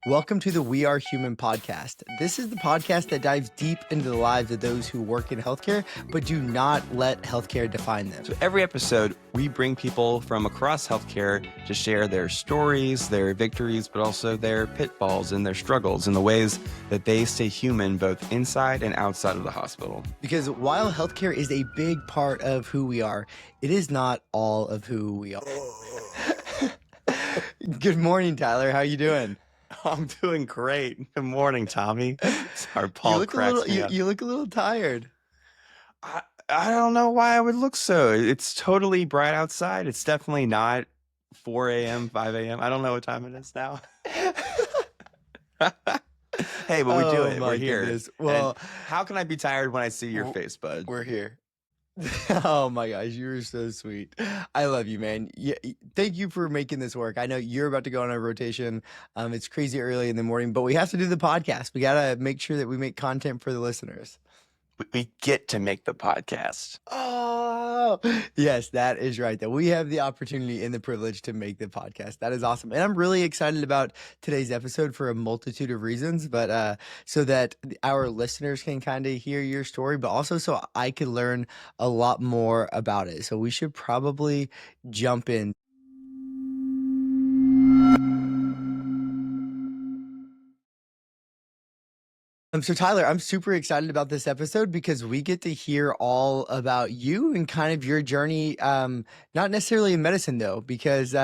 Welcome to the We Are Human podcast. This is the podcast that dives deep into the lives of those who work in healthcare, but do not let healthcare define them. So every episode, we bring people from across healthcare to share their stories, their victories, but also their pitfalls and their struggles and the ways that they stay human both inside and outside of the hospital. Because while healthcare is a big part of who we are, it is not all of who we are. Good morning, Tyler. How you doing? I'm doing great. Good morning, Tommy. Sorry, Paul You look a little tired. I don't know why I would look so. It's totally bright outside. It's definitely not 4 a.m., 5 a.m. I don't know what time it is now. Hey, but we do it. We're here. Goodness. Well, and how can I be tired when I see your face, bud? We're here. Oh my gosh, you're so sweet. I love you, man. Yeah, thank you for making this work. I know you're about to go on a rotation. It's crazy early in the morning, but we have to do the podcast. We got to make sure that we make content for the listeners. We get to make the podcast. Oh, yes, that is right. That we have the opportunity and the privilege to make the podcast. That is awesome. And I'm really excited about today's episode for a multitude of reasons, but so that our listeners can kind of hear your story, but also so I can learn a lot more about it. So we should probably jump in. So Tyler, I'm super excited about this episode because we get to hear all about you and kind of your journey. Not necessarily in medicine though, because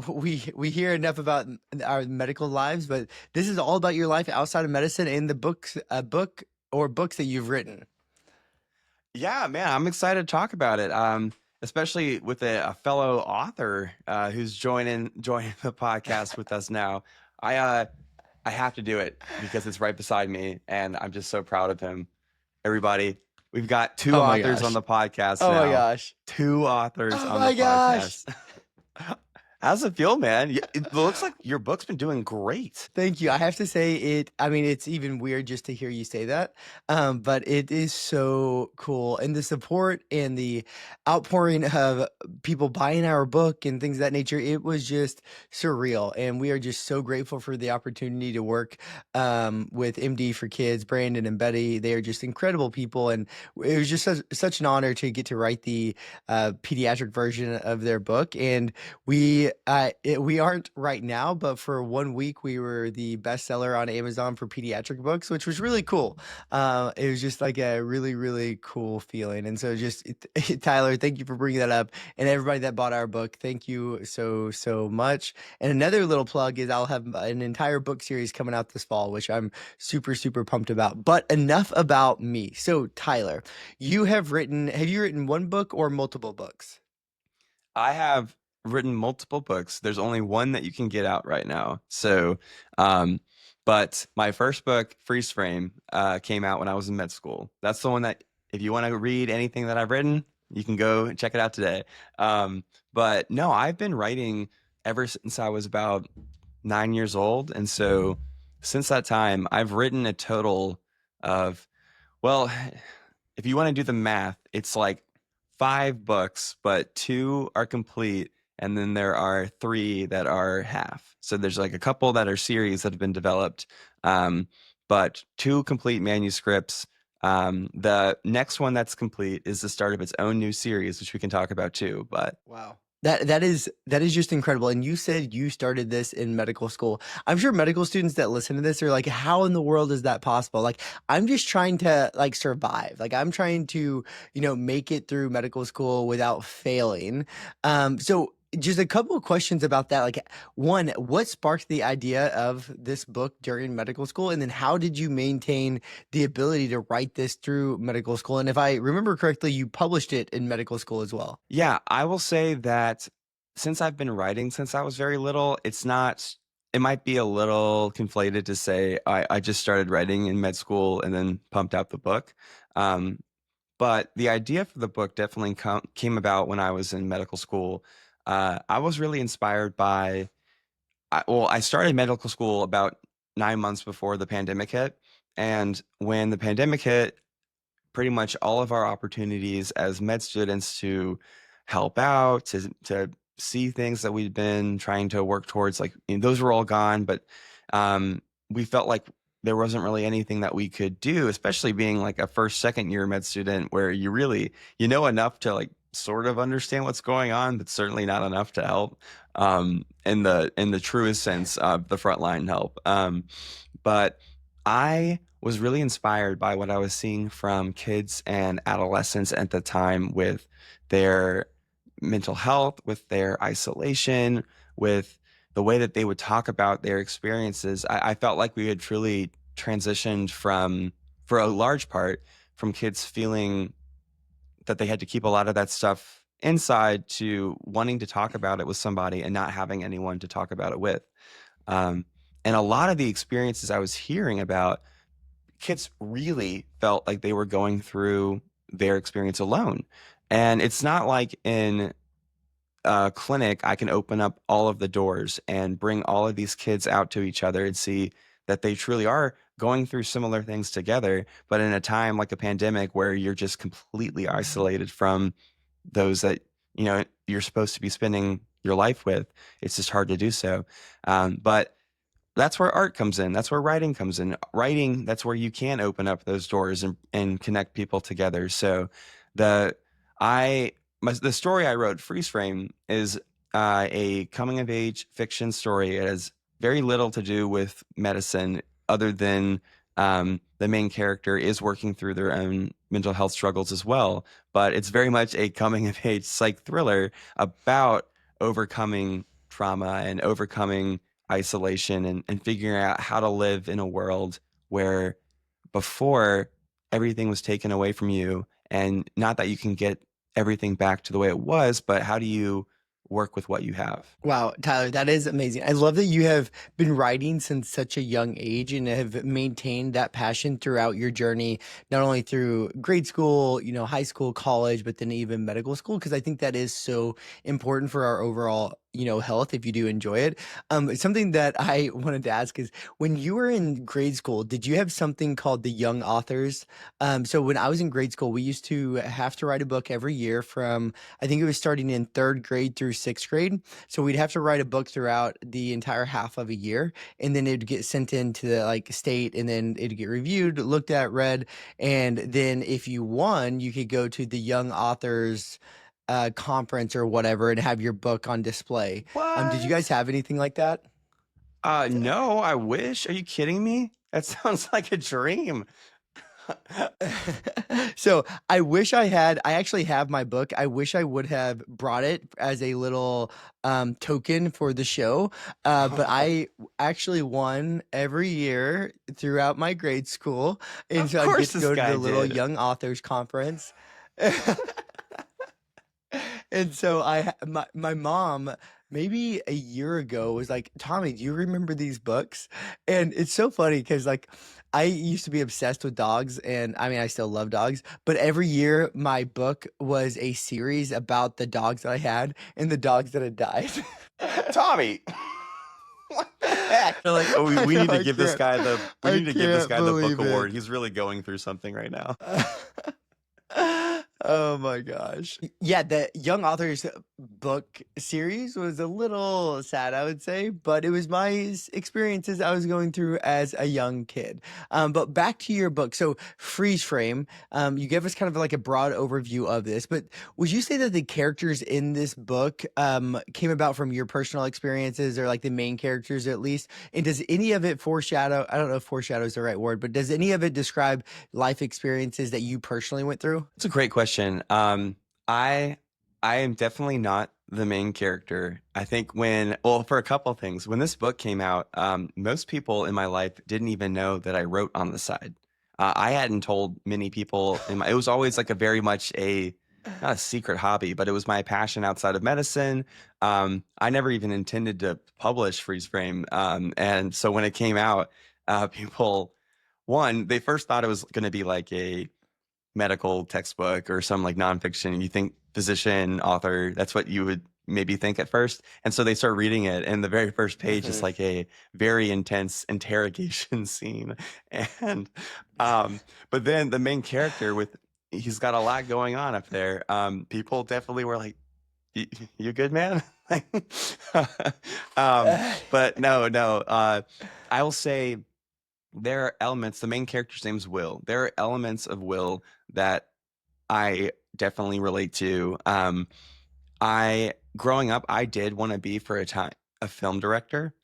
we hear enough about our medical lives, but this is all about your life outside of medicine and the books that you've written. Yeah, man, I'm excited to talk about it. Especially with a fellow author who's joining the podcast with us now. I have to do it because it's right beside me, and I'm just so proud of him. Everybody, we've got two authors on the podcast now. Oh my gosh. Two authors on the podcast. How's it feel, man? It looks like your book's been doing great. Thank you. I have to say it's even weird just to hear you say that. But it is so cool. And the support and the outpouring of people buying our book and things of that nature, it was just surreal. And we are just so grateful for the opportunity to work with MD for Kids, Brandon and Betty. They are just incredible people. And it was just such an honor to get to write the pediatric version of their book. And we aren't right now, but for 1 week we were the bestseller on Amazon for pediatric books, which was really cool. It was just like a really, really cool feeling. And so Tyler, thank you for bringing that up, and everybody that bought our book, thank you so much. And another little plug is I'll have an entire book series coming out this fall, which I'm super, super pumped about. But enough about me. So Tyler, have you written one book or multiple books? I have written multiple books. There's only one that you can get out right now. So, but my first book, Freeze Frame, came out when I was in med school. That's the one that if you want to read anything that I've written, you can go and check it out today. But no, I've been writing ever since I was about 9 years old. And so since that time, I've written a total of, well, if you want to do the math, it's like 5 books, but 2 are complete. And then there are 3 that are half. So there's like a couple that are series that have been developed, but 2 complete manuscripts. The next one that's complete is the start of its own new series, which we can talk about too. But wow. That is just incredible. And you said you started this in medical school. I'm sure medical students that listen to this are like, how in the world is that possible? Like, I'm just trying to like survive. Like, I'm trying to, make it through medical school without failing. So just a couple of questions about that. Like, one, what sparked the idea of this book during medical school? And then how did you maintain the ability to write this through medical school? And if I remember correctly, you published it in medical school as well. Yeah, I will say that since I've been writing since I was very little, it might be a little conflated to say I just started writing in med school and then pumped out the book. But the idea for the book definitely came about when I was in medical school. I was really inspired by, I started medical school about 9 months before the pandemic hit. And when the pandemic hit, pretty much all of our opportunities as med students to help out, to see things that we'd been trying to work towards, those were all gone. But we felt like there wasn't really anything that we could do, especially being like a first, second year med student where you know enough to like sort of understand what's going on, but certainly not enough to help in the truest sense of the frontline help. But I was really inspired by what I was seeing from kids and adolescents at the time with their mental health, with their isolation, with the way that they would talk about their experiences. I felt like we had truly transitioned from, for a large part, from kids feeling that they had to keep a lot of that stuff inside to wanting to talk about it with somebody and not having anyone to talk about it with. Um, and a lot of the experiences I was hearing about, kids really felt like they were going through their experience alone. And it's not like in a clinic, I can open up all of the doors and bring all of these kids out to each other and see that they truly are going through similar things together. But in a time like a pandemic where you're just completely isolated from those that, you're supposed to be spending your life with, it's just hard to do so. But that's where art comes in. That's where writing comes in. Writing, that's where you can open up those doors and connect people together. So the the story I wrote, Freeze Frame, is a coming of age fiction story. It has very little to do with medicine other than the main character is working through their own mental health struggles as well. But it's very much a coming of age psych thriller about overcoming trauma and overcoming isolation and figuring out how to live in a world where before everything was taken away from you, and not that you can get everything back to the way it was, but how do you work with what you have? Wow, Tyler, that is amazing. I love that you have been writing since such a young age and have maintained that passion throughout your journey, not only through grade school, high school, college, but then even medical school, because I think that is so important for our overall, health if you do enjoy it. Something that I wanted to ask is when you were in grade school, did you have something called the Young Authors? So when I was in grade school, we used to have to write a book every year from, I think it was starting in third grade through sixth grade. So we'd have to write a book throughout the entire half of a year, and then it'd get sent into the like state, and then it'd get reviewed, looked at, read, and then if you won, you could go to the Young Authors conference or whatever and have your book on display. Did you guys What? have anything like that? No, I wish. Are you kidding me? That sounds like a dream. So I actually have my book. I wish I would have brought it as a little token for the show. But I actually won every year throughout my grade school. And Of so I'd get course to this go to guy the little did. young authors conference. And so my mom maybe a year ago was like, "Tommy, do you remember these books?" And it's so funny because like I used to be obsessed with dogs, and I mean I still love dogs, but every year my book was a series about the dogs that I had and the dogs that had died. Tommy. What the heck? They're like, oh, we, I we know need to give this guy we I need to give this can't guy the book believe award. it. He's really going through something right now. Oh my gosh. Yeah, the young authors book series was a little sad, I would say, but it was my experiences I was going through as a young kid. But back to your book. So, Freeze Frame, you gave us kind of like a broad overview of this, but would you say that the characters in this book came about from your personal experiences or like the main characters at least? And does any of it foreshadow, I don't know if foreshadow is the right word, but does any of it describe life experiences that you personally went through? It's a great question. I I am definitely not the main character. I think well, for a couple of things, when this book came out, most people in my life didn't even know that I wrote on the side. I hadn't told many people. It was always like a very much not a secret hobby, but it was my passion outside of medicine. I never even intended to publish Freeze Frame, and so when it came out, people, they first thought it was going to be like a medical textbook or some like nonfiction, and you think physician, author, that's what you would maybe think at first. And so they start reading it, and the very first page is Mhm. like a very intense interrogation scene. And but then the main character he's got a lot going on up there. People definitely were like, you good, man? um, but no, no. I will say there are elements. The main character's name's Will. There are elements of Will that I definitely relate to. I growing up, I did want to be for a time a film director,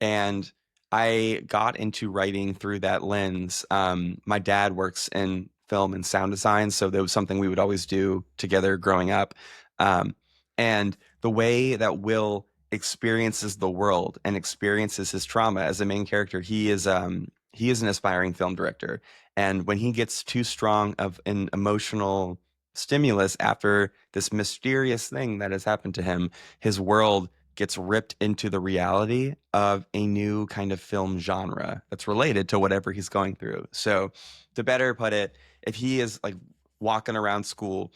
and I got into writing through that lens. My dad works in film and sound design, so that was something we would always do together growing up. Um, and the way that Will experiences the world and experiences his trauma as a main character, he is an aspiring film director. And when he gets too strong of an emotional stimulus after this mysterious thing that has happened to him, his world gets ripped into the reality of a new kind of film genre that's related to whatever he's going through. So, to better put it, if he is like walking around school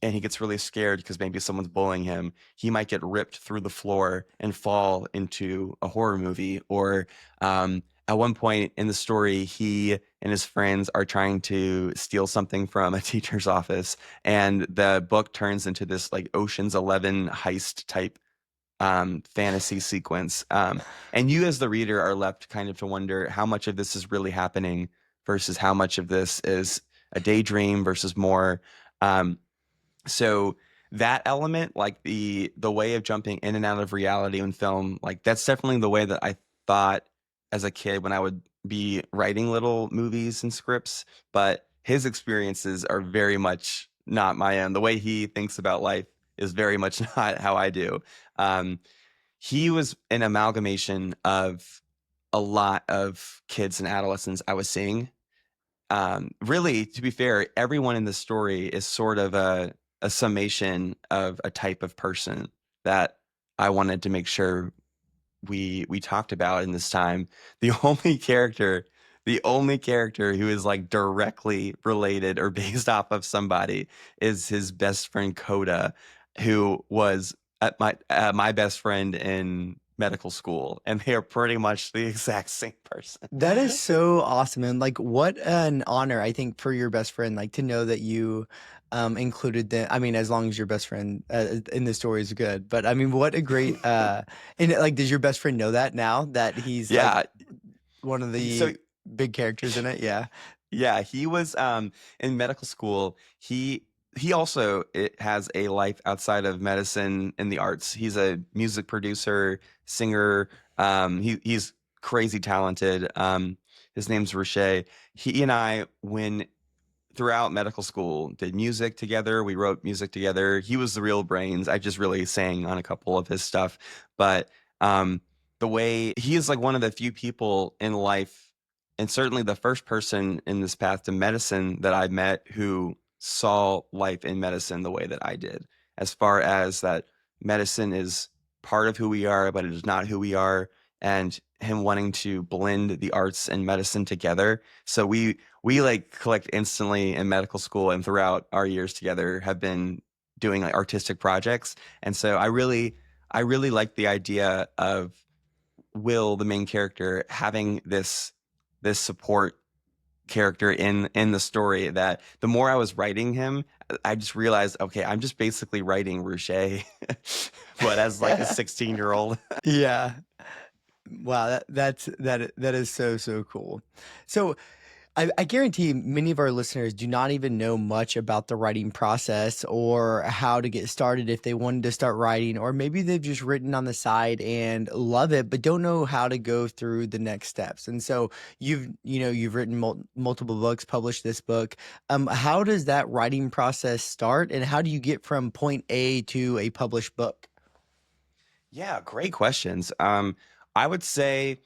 and he gets really scared because maybe someone's bullying him, he might get ripped through the floor and fall into a horror movie. Or at one point in the story, he and his friends are trying to steal something from a teacher's office, and the book turns into this like Ocean's 11 heist type fantasy sequence. And you, as the reader, are left kind of to wonder how much of this is really happening versus how much of this is a daydream versus more. Um, so that element, like the way of jumping in and out of reality in film, like that's definitely the way that I thought as a kid when I would be writing little movies and scripts. But his experiences are very much not my own. The way he thinks about life is very much not how I do. Um, he was an amalgamation of a lot of kids and adolescents I was seeing. Really, to be fair, everyone in the story is sort of a summation of a type of person that I wanted to make sure we talked about in this time. The only character, the only character who is like directly related or based off of somebody is his best friend Coda, who was at my best friend in medical school, and they are pretty much the exact same person. That is so awesome, and, like, what an honor, I think, for your best friend, like, to know that you, included the I mean, as long as your best friend, in the story is good, but, I mean, what a great, and, like, does your best friend know that now that he's, like, Yeah. one of So the big characters in it? Yeah. yeah, he was in medical school. He also has a life outside of medicine and the arts. He's a music producer, singer. He's crazy talented. His name's Roche. He and I, when throughout medical school, did music together. We wrote music together. He was the real brains. I just really sang on a couple of his stuff. But um, the way he is like one of the few people in life, and certainly the first person in this path to medicine that I met who saw life in medicine the way that I did, as far as that medicine is part of who we are, but it is not who we are. And him wanting to blend the arts and medicine together. So we like collect instantly in medical school and throughout our years together have been doing like artistic projects. And so I really like the idea of Will, the main character, having this support character in the story. That the more I was writing him, I just realized, okay, I'm just basically writing Ruche, but as like a 16-year-old. Yeah. Wow, that is so, so cool. So I guarantee many of our listeners do not even know much about the writing process or how to get started if they wanted to start writing, or maybe they've just written on the side and love it, but don't know how to go through the next steps. And so you've written multiple books, published this book. How does that writing process start, and how do you get from point A to a published book? Yeah, great questions. I would say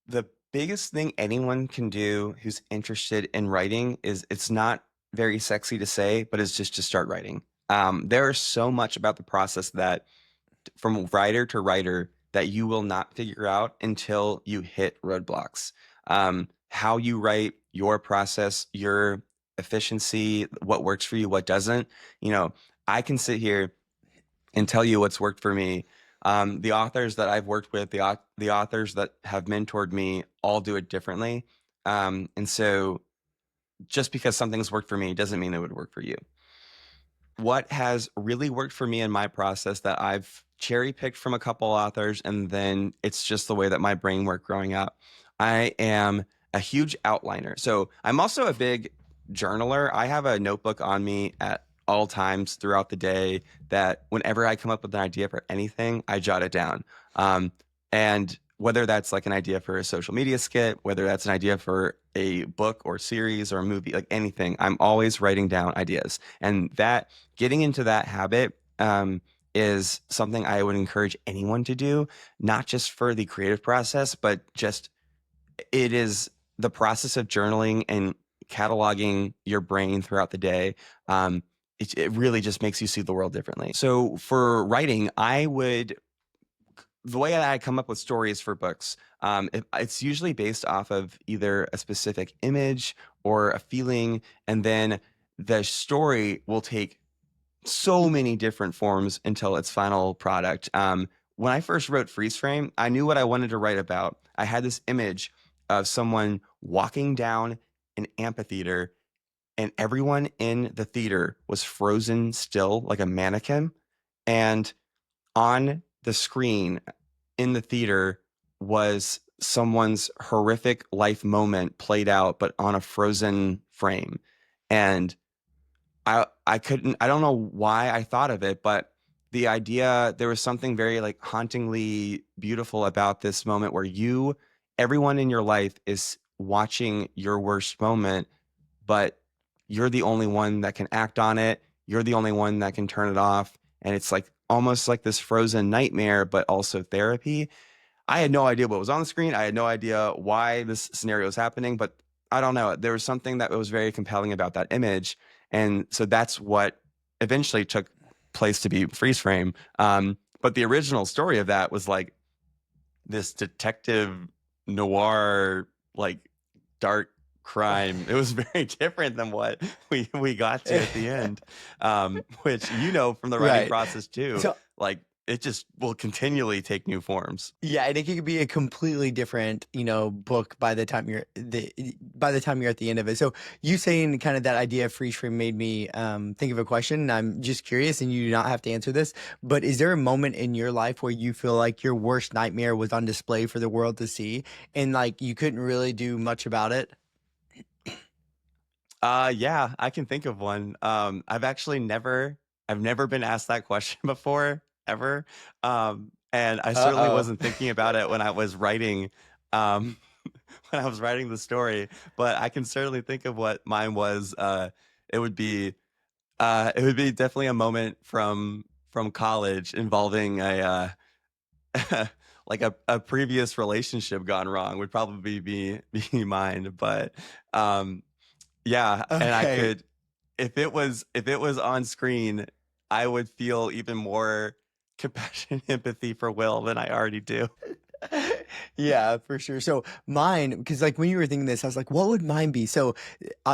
the biggest thing anyone can do who's interested in writing is it's not very sexy to say, but it's just to start writing. There is so much about the process that from writer to writer that you will not figure out until you hit roadblocks. How you write, your process, your efficiency, what works for you, what doesn't. You know, I can sit here and tell you what's worked for me. The authors that I've worked with, the authors that have mentored me, all do it differently. And so, just because something's worked for me doesn't mean it would work for you. What has really worked for me in my process that I've cherry picked from a couple authors, and then it's just the way that my brain worked growing up. I am a huge outliner. So I'm also a big journaler. I have a notebook on me at all times throughout the day that whenever I come up with an idea for anything, I jot it down. And whether that's like an idea for a social media skit, whether that's an idea for a book or series or a movie, like anything, I'm always writing down ideas. And that getting into that habit is something I would encourage anyone to do, not just for the creative process, but just it is the process of journaling and cataloging your brain throughout the day. It really just makes you see the world differently. So for writing, the way that I come up with stories for books, it's usually based off of either a specific image or a feeling, and then the story will take so many different forms until its final product. When I first wrote Freeze Frame, I knew what I wanted to write about. I had this image of someone walking down an amphitheater, and everyone in the theater was frozen still like a mannequin. And on the screen in the theater was someone's horrific life moment played out, but on a frozen frame. And I don't know why I thought of it, but the idea, there was something very like hauntingly beautiful about this moment where everyone in your life is watching your worst moment, but you're the only one that can act on it. You're the only one that can turn it off. And it's like almost like this frozen nightmare, but also therapy. I had no idea what was on the screen. I had no idea why this scenario was happening, but I don't know. There was something that was very compelling about that image. And so that's what eventually took place to be Freeze Frame. But the original story of that was like this detective noir, like dark crime. It was very different than what we got to at the end, which from the writing Right. process too. So Like it just will continually take new forms. yeah, and it could be a completely different, book by the time you're at the end of it. So you saying kind of that idea of freeze frame made me think of a question. And I'm just curious, and you do not have to answer this, but is there a moment in your life where you feel like your worst nightmare was on display for the world to see, and like you couldn't really do much about it? Yeah, I can think of one. I've never been asked that question before, ever. And I certainly Uh-oh. wasn't thinking about it when I was writing, um, when I was writing the story, but I can certainly think of what mine was. It would be, it would be definitely a moment from college involving like a previous relationship gone wrong would probably be mine. But, um, yeah, and I Okay. could if it was on screen, I would feel even more compassion and empathy for Will than I already do. Yeah, for sure. So mine, because like when you were thinking this, I was like, what would mine be? So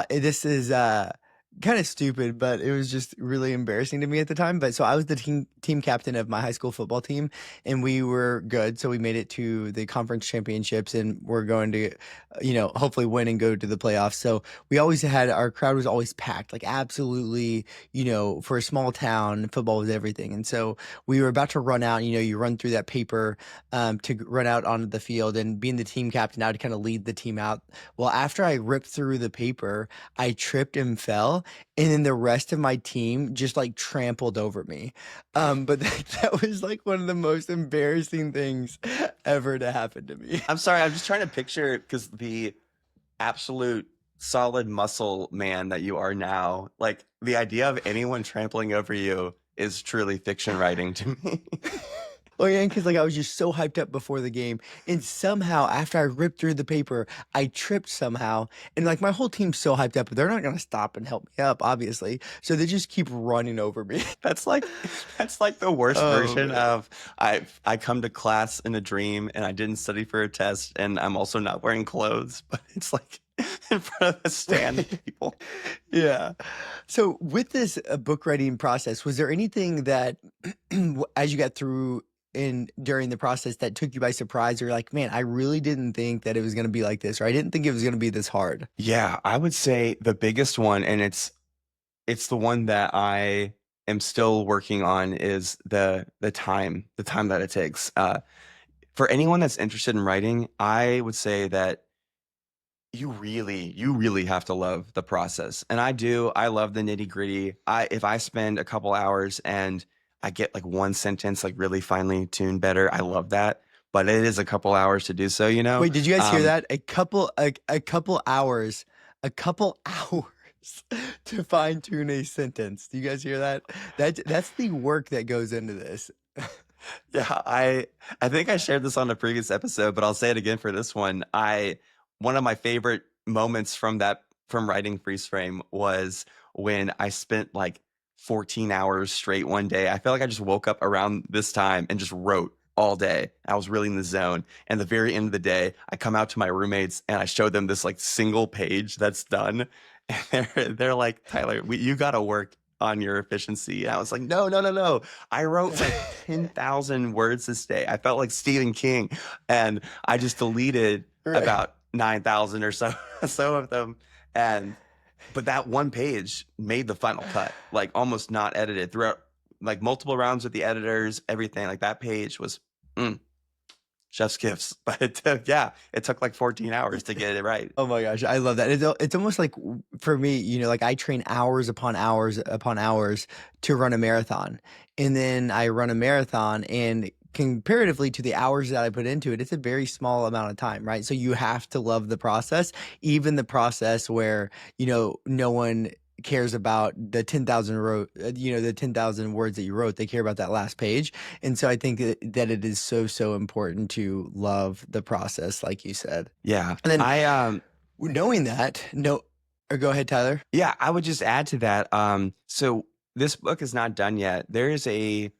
this is kind of stupid, but it was just really embarrassing to me at the time. But so I was the team captain of my high school football team, and we were good. So we made it to the conference championships, and we're going to, hopefully win and go to the playoffs. So we always had our crowd was always packed, like absolutely, for a small town, football was everything. And so we were about to run out. You run through that paper run out onto the field, and being the team captain, I would kind of lead the team out. Well, after I ripped through the paper, I tripped and fell, and then the rest of my team just like trampled over me. But that was like one of the most embarrassing things ever to happen to me. I'm sorry, I'm just trying to picture because the absolute solid muscle man that you are now, like the idea of anyone trampling over you is truly fiction writing to me. Oh yeah, because like I was just so hyped up before the game, and somehow after I ripped through the paper, I tripped somehow, and like my whole team's so hyped up, but they're not gonna stop and help me up, obviously. So they just keep running over me. That's like that's like the worst Oh version man. of I come to class in a dream and I didn't study for a test and I'm also not wearing clothes, but it's like in front of a stand of people. Yeah. So with this book writing process, was there anything that, as you got through in during the process, that took you by surprise, or like, man, I really didn't think that it was gonna be like this, or I didn't think it was gonna be this hard? Yeah, I would say the biggest one, and it's the one that I am still working on is the time that it takes. For anyone that's interested in writing, I would say that you really have to love the process. And I do. I love the nitty gritty. If I spend a couple hours and I get like one sentence like really finely tuned better, I love that. But it is a couple hours to do so, you know? Wait, did you guys hear Um, that? A couple hours, a couple hours to fine tune a sentence. Do you guys hear that? That's the work that goes into this. Yeah, I think I shared this on a previous episode, but I'll say it again for this one. I One of my favorite moments from writing Freeze Frame was when I spent like 14 hours straight one day. I felt like I just woke up around this time and just wrote all day. I was really in the zone. And the very end of the day, I come out to my roommates and I show them this like single page that's done. And they're like, Tyler, you got to work on your efficiency. And I was like, no, no, no, no. I wrote like 10,000 words this day. I felt like Stephen King. And I just deleted Right. about 9,000 or so, so of them. And, but that one page made the final cut, like almost not edited throughout, like multiple rounds with the editors, everything. Like that page was mm, chef's gifts. But yeah, it took like 14 hours to get it right. Oh my gosh, I love that. It's almost like for me, like I train hours upon hours upon hours to run a marathon. And then I run a marathon and comparatively to the hours that I put into it, it's a very small amount of time, right? So you have to love the process, even the process where, no one cares about the 10,000 the 10,000 words that you wrote. They care about that last page. And so I think that it is so, so important to love the process, like you said. Yeah. And then knowing that, no, or go ahead, Tyler. Yeah, I would just add to that. So this book is not done yet. There is a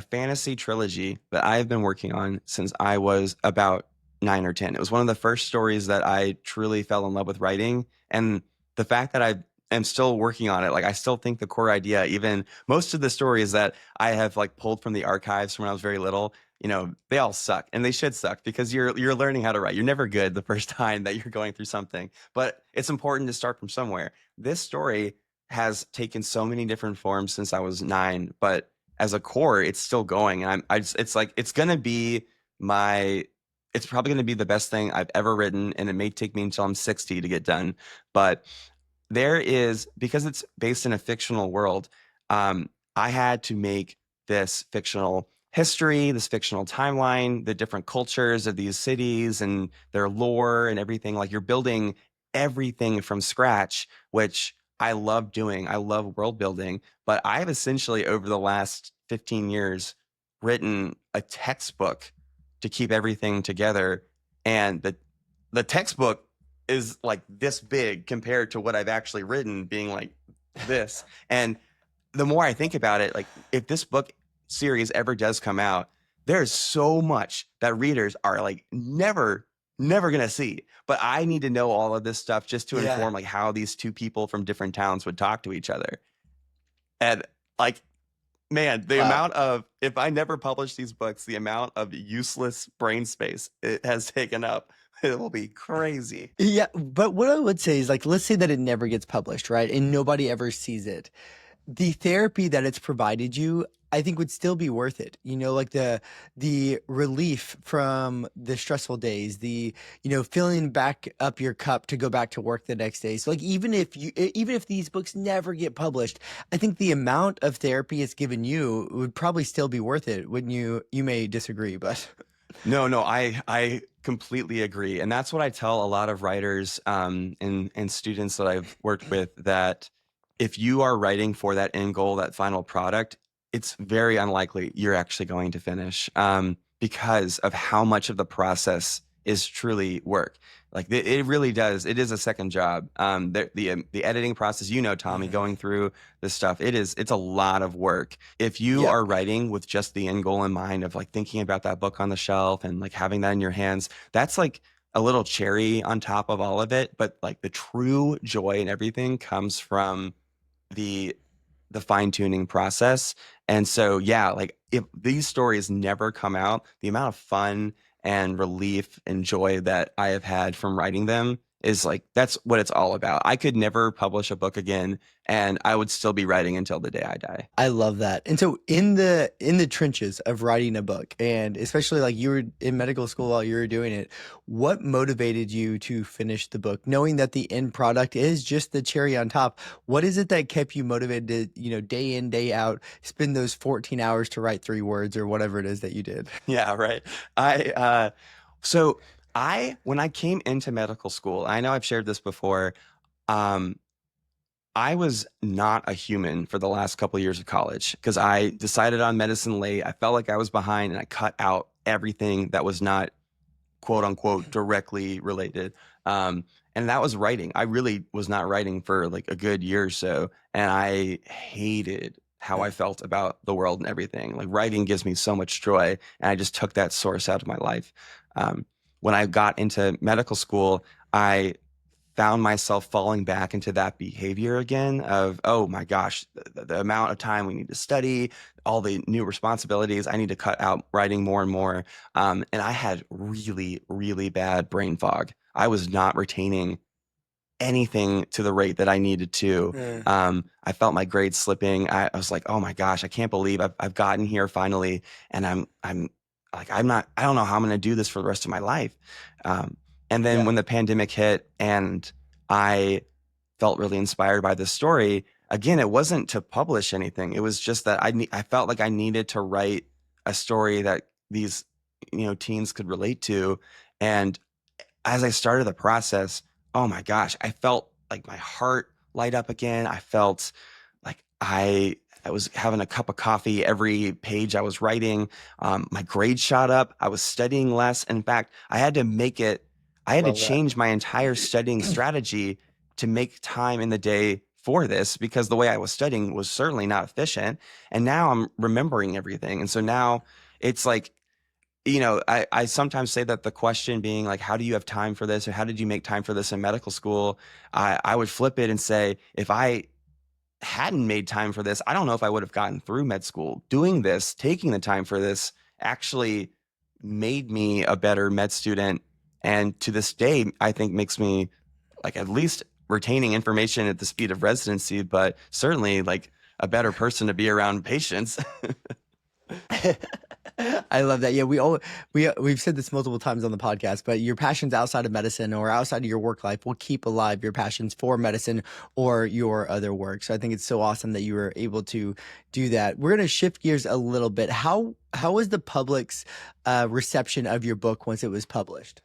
fantasy trilogy that I have been working on since I was about 9 or 10. It was one of the first stories that I truly fell in love with writing, and the fact that I am still working on it, like I still think the core idea, even most of the stories that I have like pulled from the archives from when I was very little, they all suck, and they should suck because you're learning how to write. You're never good the first time that you're going through something, but it's important to start from somewhere. This story has taken so many different forms since I was 9, but as a core, it's still going. And it's like, my, it's probably going to be the best thing I've ever written. And it may take me until I'm 60 to get done. But because it's based in a fictional world, I had to make this fictional history, this fictional timeline, the different cultures of these cities and their lore and everything. Like you're building everything from scratch, which I love doing. I love world building, but I've essentially over the last 15 years written a textbook to keep everything together. And the textbook is like this big compared to what I've actually written being like this. And the more I think about it, like if this book series ever does come out, there's so much that readers are like never gonna see. But I need to know all of this stuff just to Yeah. inform like how these two people from different towns would talk to each other. And like, man, the Wow. amount of if I never publish these books, the amount of useless brain space it has taken up, it will be crazy. Yeah, but what I would say is like, let's say that it never gets published, right? And nobody ever sees it. The therapy that it's provided you, I think would still be worth it. Like the relief from the stressful days, the filling back up your cup to go back to work the next day. So like even if these books never get published, I think the amount of therapy it's given you would probably still be worth it. Wouldn't you? You may disagree, but No, I completely agree, and that's what I tell a lot of writers and students that I've worked with, that if you are writing for that end goal, that final product, it's very unlikely you're actually going to finish because of how much of the process is truly work. Like it really does. It is a second job. The editing process, Tommy, Mhm. going through this stuff, it's a lot of work. If you Yep. are writing with just the end goal in mind of like thinking about that book on the shelf and like having that in your hands, that's like a little cherry on top of all of it. But like the true joy and everything comes from the fine tuning process. And so, yeah, like if these stories never come out, the amount of fun and relief and joy that I have had from writing them is like that's what it's all about. I could never publish a book again, and I would still be writing until the day I die. I love that. And so in the trenches of writing a book, and especially like you were in medical school while you were doing it, what motivated you to finish the book, knowing that the end product is just the cherry on top? What is it that kept you motivated to, day in, day out, spend those 14 hours to write 3 words or whatever it is that you did? Yeah, right. I so I when I came into medical school, I know I've shared this before. Um, I was not a human for the last couple of years of college because I decided on medicine late. I felt like I was behind, and I cut out everything that was not quote unquote directly related. And that was writing. I really was not writing for like a good year or so, and I hated how I felt about the world and everything. Like writing gives me so much joy, and I just took that source out of my life. Um, when I got into medical school, I found myself falling back into that behavior again of, oh my gosh, the amount of time we need to study, all the new responsibilities. I need to cut out writing more and more. And I had really, really bad brain fog. I was not retaining anything to the rate that I needed to. Mm. I felt my grades slipping. I was like, oh my gosh, I can't believe I've gotten here finally. And I'm like, I don't know how I'm going to do this for the rest of my life. Um, and then Yeah. when the pandemic hit and I felt really inspired by this story, again, it wasn't to publish anything. It was just that I felt like I needed to write a story that these, teens could relate to. And as I started the process, oh my gosh, I felt like my heart light up again. I felt like I was having a cup of coffee every page I was writing. My grades shot up. I was studying less. In fact, I had to Love that. change my entire studying strategy to make time in the day for this because the way I was studying was certainly not efficient. And now I'm remembering everything. And so now it's like I sometimes say that the question being like, how do you have time for this? Or how did you make time for this in medical school? I would flip it and say, if I hadn't made time for this, I don't know if I would have gotten through med school. Doing this, taking the time for this actually made me a better med student. And to this day, I think makes me like at least retaining information at the speed of residency, but certainly like a better person to be around patients. I love that. Yeah, we've said this multiple times on the podcast, but your passions outside of medicine or outside of your work life will keep alive your passions for medicine or your other work. So I think it's so awesome that you were able to do that. We're going to shift gears a little bit. How was the public's reception of your book once it was published?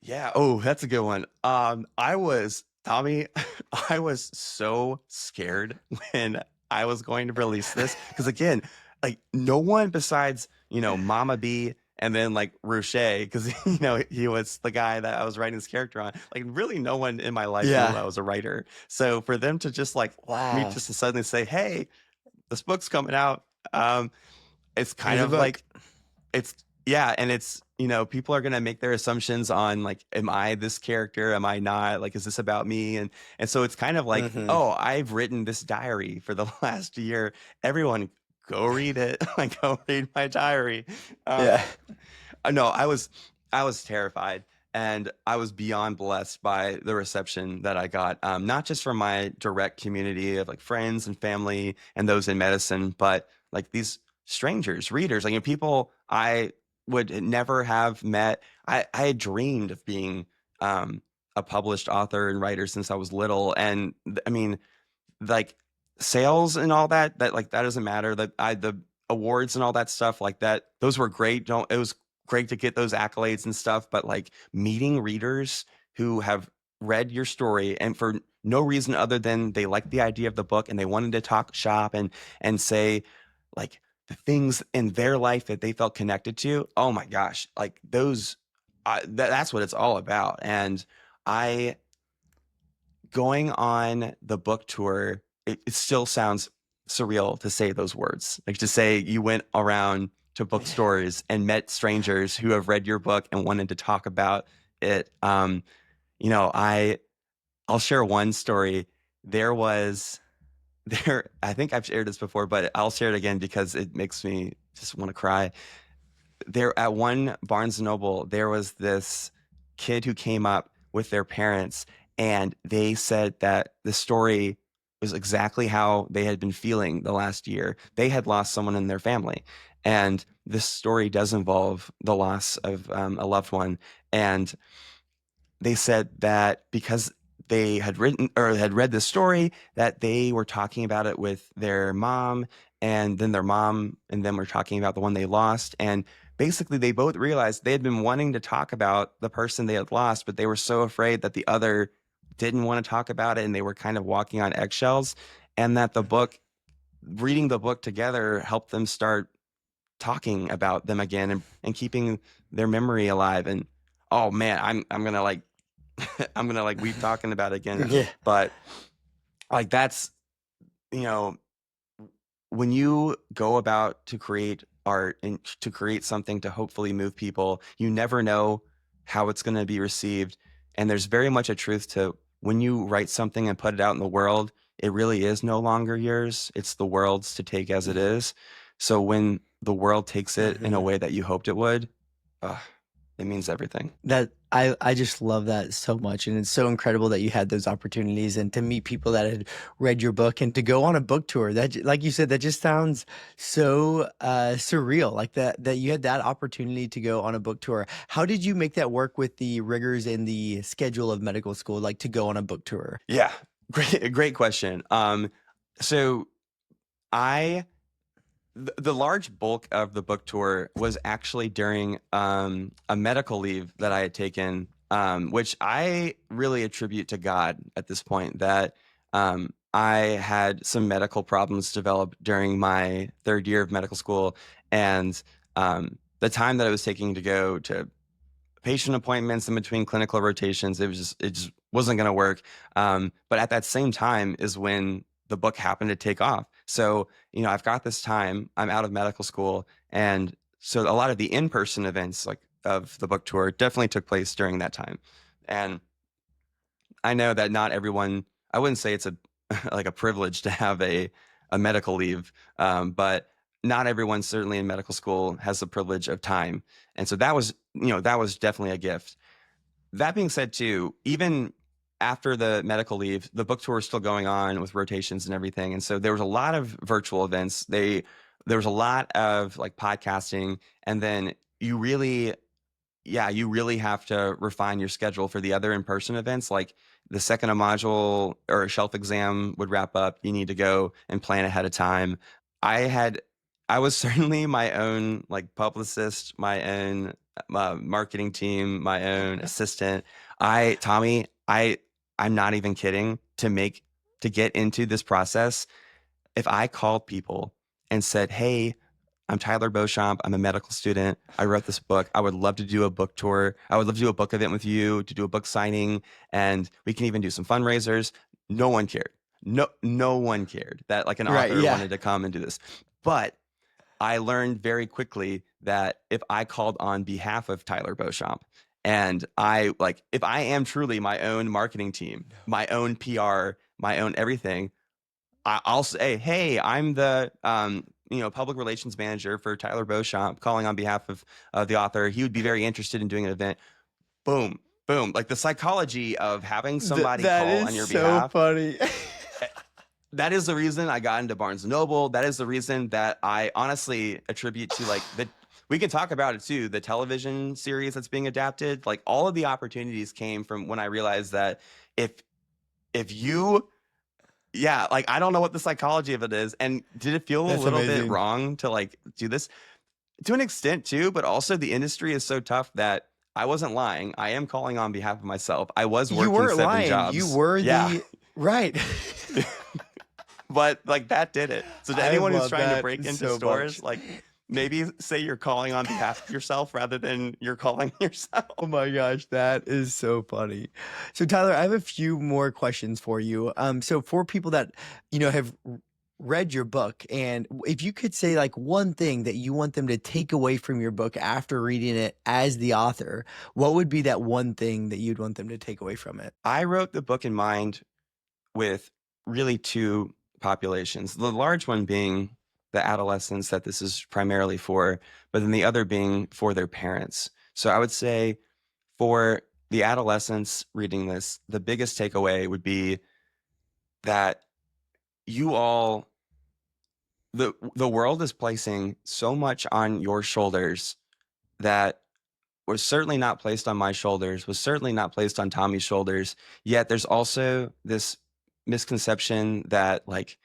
Yeah. Oh, that's a good one. I was Tommy. I was so scared when I was going to release this because again, like no one besides Mama B and then like Rocher because he was the guy that I was writing this character on. Like really, no one in my life knew Yeah. I was a writer. So for them to just like me Wow. just to suddenly say, "Hey, this book's coming out," it's kind Here's a of book. like it's yeah, and it's people are gonna make their assumptions on like, am I this character? Am I not? Like, is this about me? And so it's kind of like, Hmm. oh, I've written this diary for the last year. Everyone, go read it. Like, go read my diary. Um, Yeah. no, I was terrified, and I was beyond blessed by the reception that I got. Not just from my direct community of like friends and family and those in medicine, but like these strangers, readers, like people I would never have met. I had dreamed of being um, a published author and writer since I was little, and I mean, like sales and all that like that doesn't matter. The awards and all that stuff like that, those were great. Don't It was great to get those accolades and stuff, but like meeting readers who have read your story and for no reason other than they liked the idea of the book and they wanted to talk shop and say like the things in their life that they felt connected to. Oh my gosh, like those that's what it's all about. And I going on the book tour, it still sounds surreal to say those words. Like to say you went around to bookstores and met strangers who have read your book and wanted to talk about it. I'll share one story. There was I think I've shared this before, but I'll share it again because it makes me just want to cry. There at one Barnes and Noble, there was this kid who came up with their parents, and they said that the story was exactly how they had been feeling the last year. They had lost someone in their family, and this story does involve the loss of a loved one. And they said that because they had written or had read this story, that they were talking about it with their mom, and then their mom and them were talking about the one they lost. And basically, they both realized they had been wanting to talk about the person they had lost, but they were so afraid that the other didn't want to talk about it, and they were kind of walking on eggshells. And that reading the book together helped them start talking about them again, and keeping their memory alive. And oh man, I'm gonna like I'm gonna like weep talking about it again. Yeah. But like that's, you know, when you go about to create art and to create something to hopefully move people, you never know how it's going to be received. And there's very much a truth to when you write something and put it out in the world, it really is no longer yours. It's the world's to take as it is. So when the world takes it in a Mhm. way that you hoped it would, uh, it means everything. That I just love that so much, and it's so incredible that you had those opportunities and to meet people that had read your book and to go on a book tour. Like you said, that just sounds so surreal. Like that you had that opportunity to go on a book tour. How did you make that work with the rigors and the schedule of medical school, like to go on a book tour? Yeah, great question. So I the large bulk of the book tour was actually during a medical leave that I had taken, which I really attribute to God at this point. That I had some medical problems develop during my third year of medical school, and the time that I was taking to go to patient appointments in between clinical rotations, it just wasn't going to work. But at that same time is when the book happened to take off. So, I've got this time, I'm out of medical school. And so a lot of the in-person events like of the book tour definitely took place during that time. And I know that not everyone, I wouldn't say it's a like a privilege to have a medical leave, but not everyone, certainly in medical school, has the privilege of time. And so that was definitely a gift. That being said, too, even after the medical leave, the book tour is still going on with rotations and everything. And so there was a lot of virtual events. There was a lot of like podcasting, and then you really have to refine your schedule for the other in-person events. Like the second a module or a shelf exam would wrap up, you need to go and plan ahead of time. I had, I was certainly my own like publicist, my own marketing team, my own assistant. I'm not even kidding. To get into this process, if I called people and said, "Hey, I'm Tyler Beauchamp. I'm a medical student. I wrote this book. I would love to do a book tour. I would love to do a book event with you, to do a book signing, and we can even do some fundraisers." No one cared. No one cared that like an Right. author Yeah. wanted to come and do this. But I learned very quickly that if I called on behalf of Tyler Beauchamp, and if I am truly my own marketing team, my own PR, my own everything, I'll say, "Hey, I'm the public relations manager for Tyler Beauchamp, calling on behalf of the author. He would be very interested in doing an event." Boom, boom. Like the psychology of having somebody That call is on your so behalf. funny. That is the reason I got into Barnes and Noble. That is the reason that I honestly attribute to like the. We can talk about it too. The television series that's being adapted, like all of the opportunities came from when I realized that if if you yeah, like I don't know what the psychology of it is. And did it feel a That's little bit amazing. wrong to like do this to an extent too? But also the industry is so tough that I wasn't lying. I am calling on behalf of myself. I was You working weren't seven lying. You jobs. were Yeah. the right. But like that did it. So to I anyone who's love trying to that break into so much. stores, like maybe say you're calling on behalf of yourself rather than you're calling yourself. Oh my gosh, that is so funny. So Tyler, I have a few more questions for you. So for people that, have read your book, and if you could say like one thing that you want them to take away from your book after reading it as the author, what would be that one thing that you'd want them to take away from it? I wrote the book in mind with really two populations. The large one being the adolescents that this is primarily for, but then the other being for their parents. So I would say for the adolescents reading this, the biggest takeaway would be that you all the world is placing so much on your shoulders that was certainly not placed on my shoulders, was certainly not placed on Tommy's shoulders. Yet there's also this misconception that like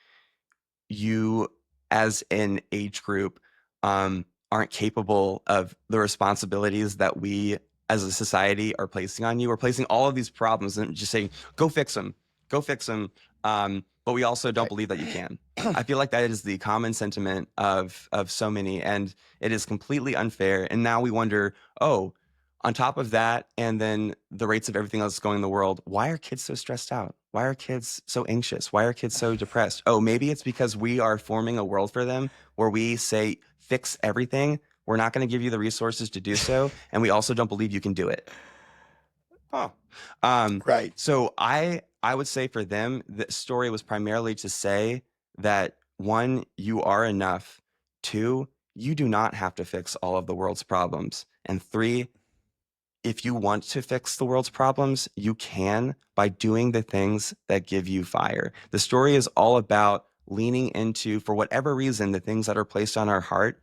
you as an age group aren't capable of the responsibilities that we as a society are placing on you. We're placing all of these problems and just saying, go fix them, go fix them. But we also don't Right. believe that you can. I feel like that is the common sentiment of so many, and it is completely unfair. And now we wonder, oh, on top of that, and then the rates of everything else going in the world, why are kids so stressed out? Why are kids so anxious? Why are kids so depressed? Oh, maybe it's because we are forming a world for them where we say, fix everything. We're not going to give you the resources to do so. And we also don't believe you can do it. Huh. Right. So I would say for them, the story was primarily to say that one, you are enough. Two, you do not have to fix all of the world's problems. And three, if you want to fix the world's problems, you can by doing the things that give you fire. The story is all about leaning into, for whatever reason, the things that are placed on our heart.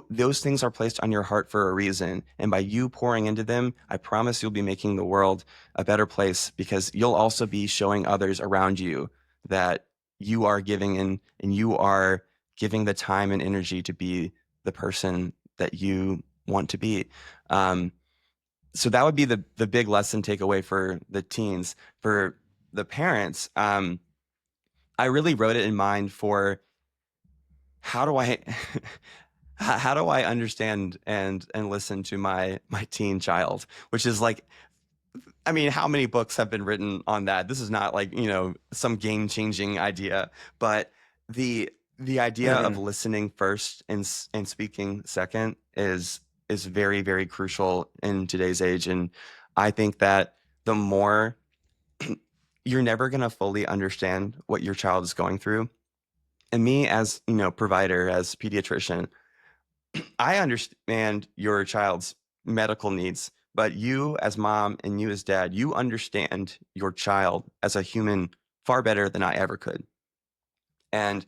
Those things are placed on your heart for a reason. And by you pouring into them, I promise you'll be making the world a better place, because you'll also be showing others around you that you are giving and you are giving the time and energy to be the person that you want to be. So that would be the big lesson takeaway for the teens. For the parents, I really wrote it in mind for how do I how do I understand and listen to my teen child, which is like, I mean, how many books have been written on that? This is not like, some game-changing idea, but the idea of Mhm. listening first and speaking second is very, very crucial in today's age. And I think that the more you're never going to fully understand what your child is going through. And me as, provider, as pediatrician, I understand your child's medical needs, but you as mom and you as dad, you understand your child as a human far better than I ever could. And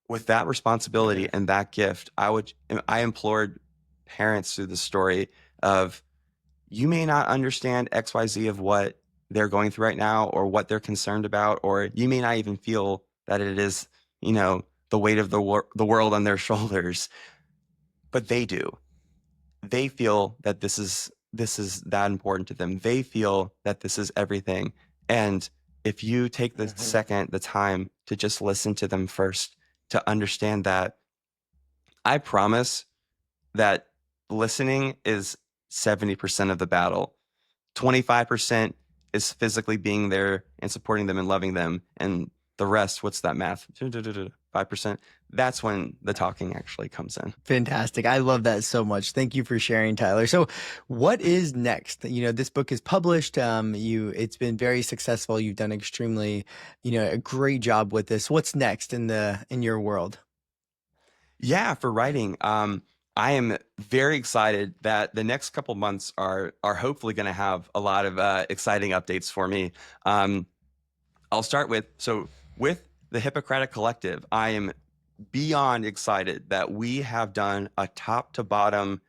with that responsibility Mhm. and that gift, I implored parents through the story of, you may not understand XYZ of what they're going through right now or what they're concerned about, or you may not even feel that it is, the weight of the world on their shoulders, but they do. They feel that this is that important to them. They feel that this is everything. And if you take Mhm. the time to just listen to them first, to understand that, I promise that listening is 70% of the battle. 25% is physically being there and supporting them and loving them. And the rest, what's that math? 5%. That's when the talking actually comes in. Fantastic. I love that so much. Thank you for sharing, Tyler. So, what is next? This book is published. It's been very successful. You've done extremely, a great job with this. What's next in your world? Yeah, for writing. I am very excited that the next couple months are hopefully going to have a lot of exciting updates for me. Um, I'll start with the Hippocratic Collective. I am beyond excited that we have done a top to bottom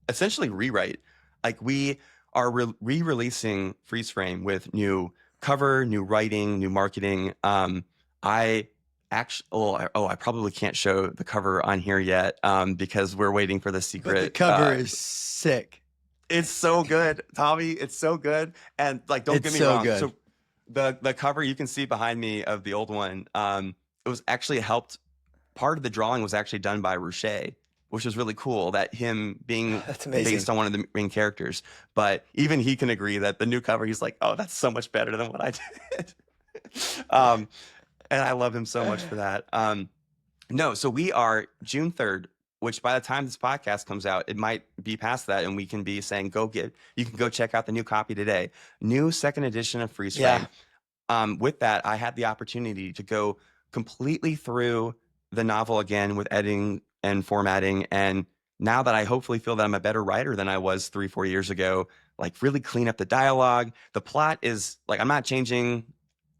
essentially rewrite. Like, we are re-releasing Freeze Frame with new cover, new writing, new marketing. I actually, I probably can't show the cover on here yet, because we're waiting for the But the secret. cover is sick. It's so good, Tommy. It's so good. And like, don't It's get me so wrong. good. So the cover you can see behind me of the old one, it was actually helped. Part of the drawing was actually done by Ruche, which was really cool. That him being That's based amazing. on one of the main characters, but even he can agree that the new cover, he's like, oh, that's so much better than what I did. um, and I love him so much for that. No, so we are June 3rd, which by the time this podcast comes out, it might be past that, and we can be saying, you can go check out the new copy today. New second edition of Freeze Yeah. Frame. With that, I had the opportunity to go completely through the novel again with editing and formatting, and now that I hopefully feel that I'm a better writer than I was 3, 4 years ago, like really clean up the dialogue. The plot is like, I'm not changing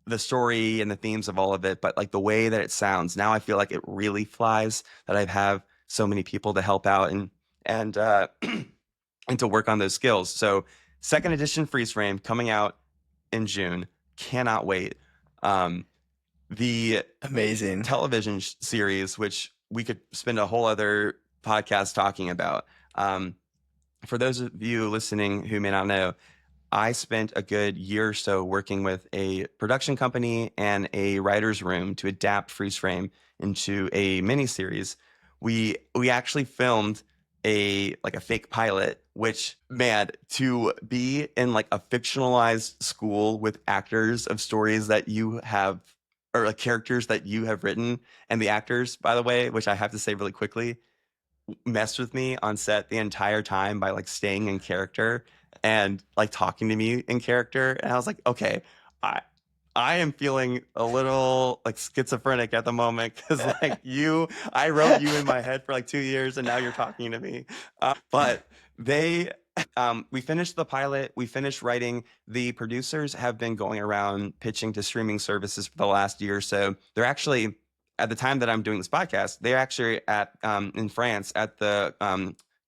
the story and the themes of all of it, but like the way that it sounds, now I feel like it really flies, that I have so many people to help out and and to work on those skills. So second edition freeze frame coming out in June. Cannot wait. Um, the Amazing. television series, which we could spend a whole other podcast talking about. Um, for those of you listening who may not know, I spent a good year or so working with a production company and a writer's room to adapt freeze frame into a miniseries. We actually filmed a fake pilot, which, man, to be in like a fictionalized school with actors of stories that you have, or like characters that you have written, and the actors, by the way, which I have to say really quickly, messed with me on set the entire time by like staying in character and like talking to me in character. And I was like, okay, I I am feeling a little like schizophrenic at the moment because like I wrote you in my head for like 2 years and now you're talking to me. But they, we finished the pilot. We finished writing. The producers have been going around pitching to streaming services for the last year or so. They're actually, at the time that I'm doing this podcast, they're actually at in France at the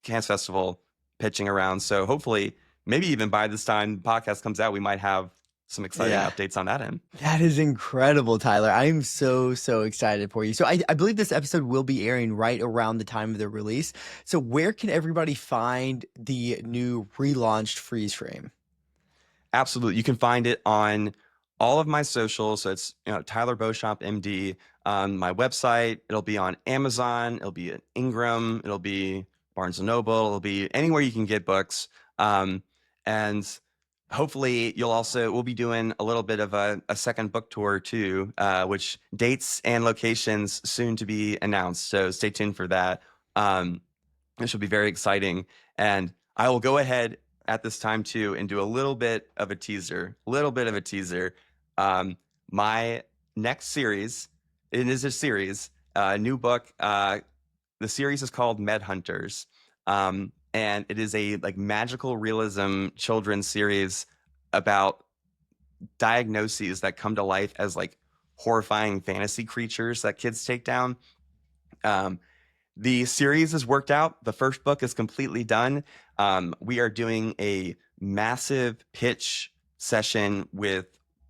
Cannes Festival pitching around. So hopefully, maybe even by this time the podcast comes out, we might have some exciting Yeah. updates on that end. That is incredible, Tyler. I am so, so excited for you. So I believe this episode will be airing right around the time of the release. So where can everybody find the new relaunched freeze frame? Absolutely. You can find it on all of my socials. So it's, Tyler Beauchamp, MD, on my website. It'll be on Amazon. It'll be at Ingram. It'll be Barnes and Noble. It'll be anywhere you can get books. And hopefully we'll be doing a little bit of a second book tour too, which dates and locations soon to be announced. So stay tuned for that. This will be very exciting. And I will go ahead at this time too and do a little bit of a teaser. My next series, it is a series, a new book. The series is called Med Hunters. And it is a like magical realism children's series about diagnoses that come to life as like horrifying fantasy creatures that kids take down. Um, the series is worked out. The first book is completely done. We are doing a massive pitch session with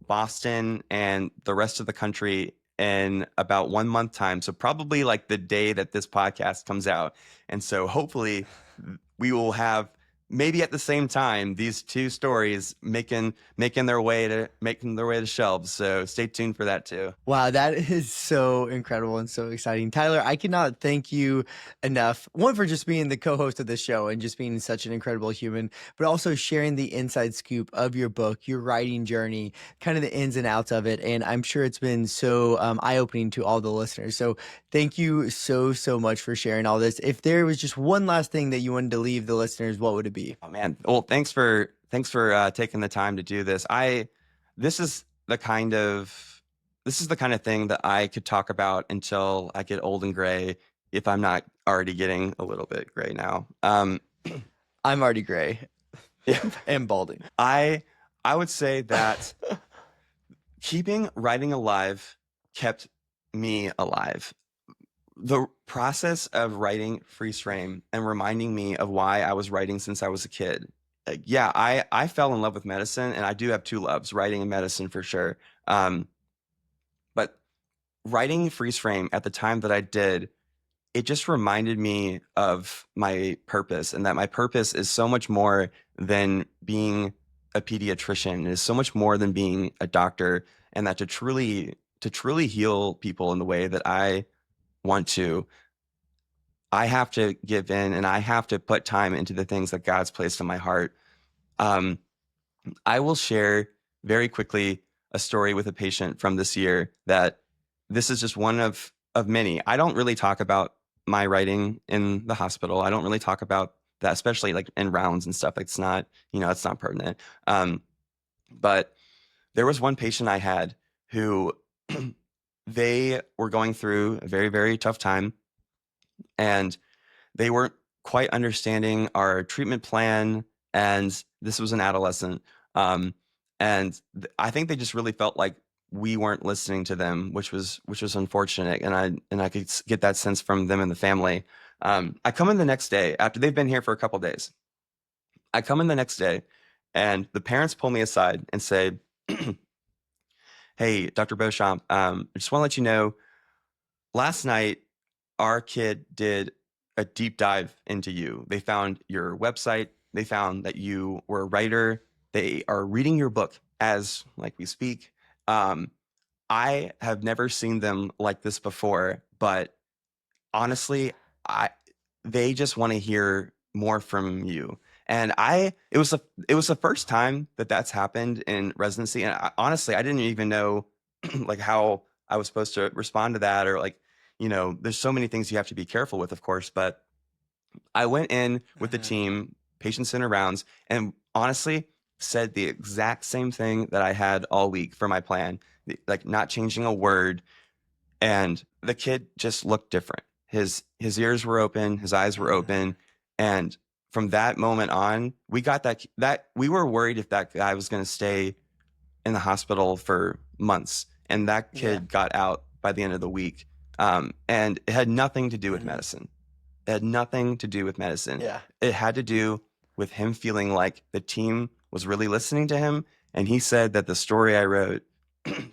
Boston and the rest of the country in about 1 month time. So probably like the day that this podcast comes out. And so hopefully we will have maybe at the same time these two stories making their way to shelves. So stay tuned for that too. Wow, that is so incredible and so exciting. Tyler, I cannot thank you enough. One, for just being the co-host of the show and just being such an incredible human, but also sharing the inside scoop of your book, your writing journey, kind of the ins and outs of it. And I'm sure it's been so eye-opening to all the listeners. So thank you so, so much for sharing all this. If there was just one last thing that you wanted to leave the listeners, what would it be? Oh man. Well, thanks for taking the time to do this. This is the kind of this is the kind of thing that I could talk about until I get old and gray, if I'm not already getting a little bit gray now. I'm already gray Yeah, and balding. I would say that keeping writing alive kept me alive. The process of writing freeze frame and reminding me of why I was writing since I was a kid. Like, yeah, I fell in love with medicine, and I do have two loves, writing and medicine for sure. But writing freeze frame at the time that I did, it just reminded me of my purpose, and that my purpose is so much more than being a pediatrician. It is so much more than being a doctor, and that to truly heal people in the way that I want to, I have to give in and I have to put time into the things that God's placed in my heart. Um, I will share very quickly a story with a patient from this year that this is just one of many. I don't really talk about my writing in the hospital. I don't really talk about that, especially like in rounds and stuff. It's not, it's not pertinent. But there was one patient I had who they were going through a very, very tough time, and they weren't quite understanding our treatment plan. And this was an adolescent. And I think they just really felt like we weren't listening to them, which was unfortunate. And I could get that sense from them and the family. I come in the next day after they've been here for a couple days. I come in the next day, and the parents pull me aside and say, "Hey, Dr. Beauchamp, I just want to let you know, last night our kid did a deep dive into you. They found your website. They found that you were a writer. They are reading your book as like we speak. Um, I have never seen them like this before, but honestly, I they just want to hear more from you." And it was the first time that that's happened in residency. And honestly, I didn't even know like how I was supposed to respond to that, or like, there's so many things you have to be careful with, of course. But I went in with the Mhm. team, patient center rounds, and honestly said the exact same thing that I had all week for my plan, like not changing a word. And the kid just looked different. His ears were open, his eyes were Mhm. open, and from that moment on, we got that we were worried if that guy was going to stay in the hospital for months, and that Yeah. kid got out by the end of the week. And it had nothing to do with Mhm. medicine. It had nothing to do with medicine. Yeah. It had to do with him feeling like the team was really listening to him. And he said that the story I wrote,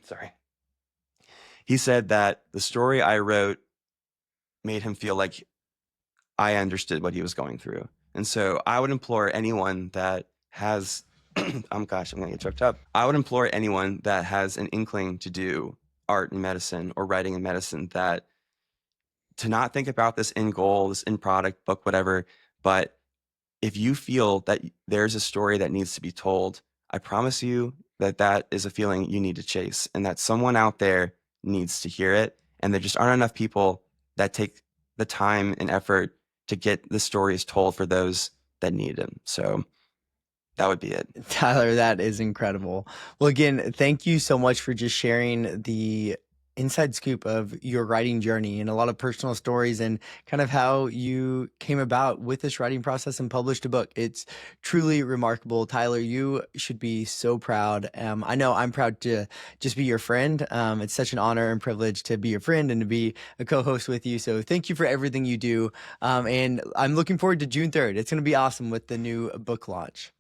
sorry, he said that the story I wrote made him feel like I understood what he was going through. And so I would implore anyone that has, gosh, I'm going to get choked up. I would implore anyone that has an inkling to do art and medicine or writing and medicine, that to not think about this end goal, this end product, book, whatever, but if you feel that there's a story that needs to be told, I promise you that that is a feeling you need to chase, and that someone out there needs to hear it. And there just aren't enough people that take the time and effort to get the stories told for those that need them. So that would be it. Tyler, that is incredible. Well, again, thank you so much for just sharing the inside scoop of your writing journey and a lot of personal stories and kind of how you came about with this writing process and published a book. It's truly remarkable. Tyler, you should be so proud. I know I'm proud to just be your friend. It's such an honor and privilege to be your friend and to be a co-host with you. So thank you for everything you do. And I'm looking forward to June 3rd. It's going to be awesome with the new book launch.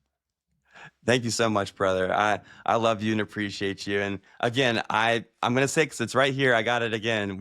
Thank you so much, brother. I love you and appreciate you. And again, I'm gonna say, because it's right here, I got it again.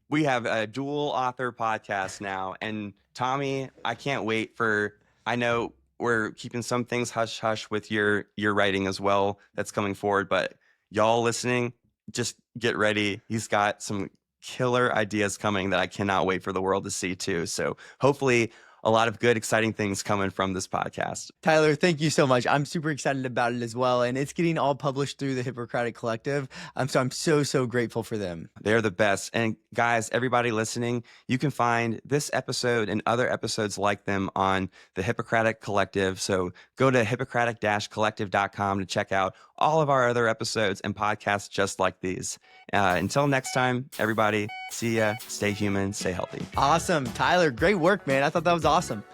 We have a dual author podcast now. And Tommy, I can't wait for, I know we're keeping some things hush hush with your writing as well that's coming forward, but y'all listening, just get ready. He's got some killer ideas coming that I cannot wait for the world to see too. So hopefully a lot of good, exciting things coming from this podcast. Tyler, thank you so much. I'm super excited about it as well. And it's getting all published through the Hippocratic Collective. So I'm so, so grateful for them. They're the best. And guys, everybody listening, you can find this episode and other episodes like them on the Hippocratic Collective. So go to hippocratic-collective.com to check out all of our other episodes and podcasts just like these. Until next time, everybody, see ya, stay human, stay healthy. Awesome. Tyler, great work, man. I thought that was awesome.